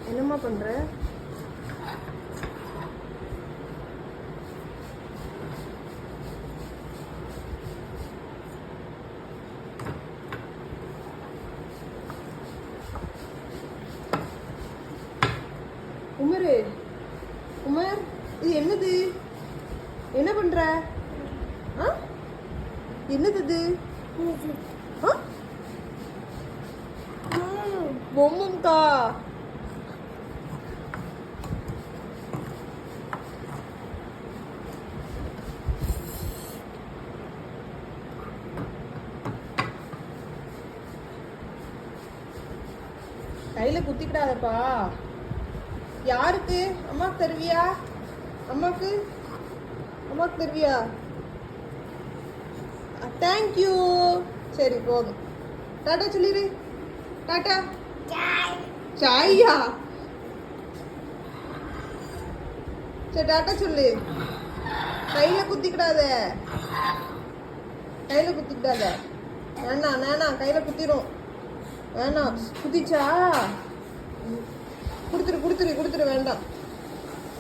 என்னம்மா பண்ற? உமரு, உமர், இது என்னது? என்ன பண்ற? என்னது இது? பொம்மும்கா. கையில குத்திக்கிடாதப்பா. யாருக்கு? அம்மாக்கு தருவியா? அம்மாக்கு அம்மாக்கு தருவியா? தேங்க்யூ. சரி போதும். டாட்டா சொல்லிடு. டாட்டா. சாயா? சரி டாட்டா சொல்லு. கையில குத்திக்கிடாத. கையில குத்திக்கிடாத. வேணாம் வேணாம், கையில குத்திரும். வேணாம். குத்திச்சா? கொடுத்துரு கொடுத்துரு கொடுத்துரு. வேண்டாம்.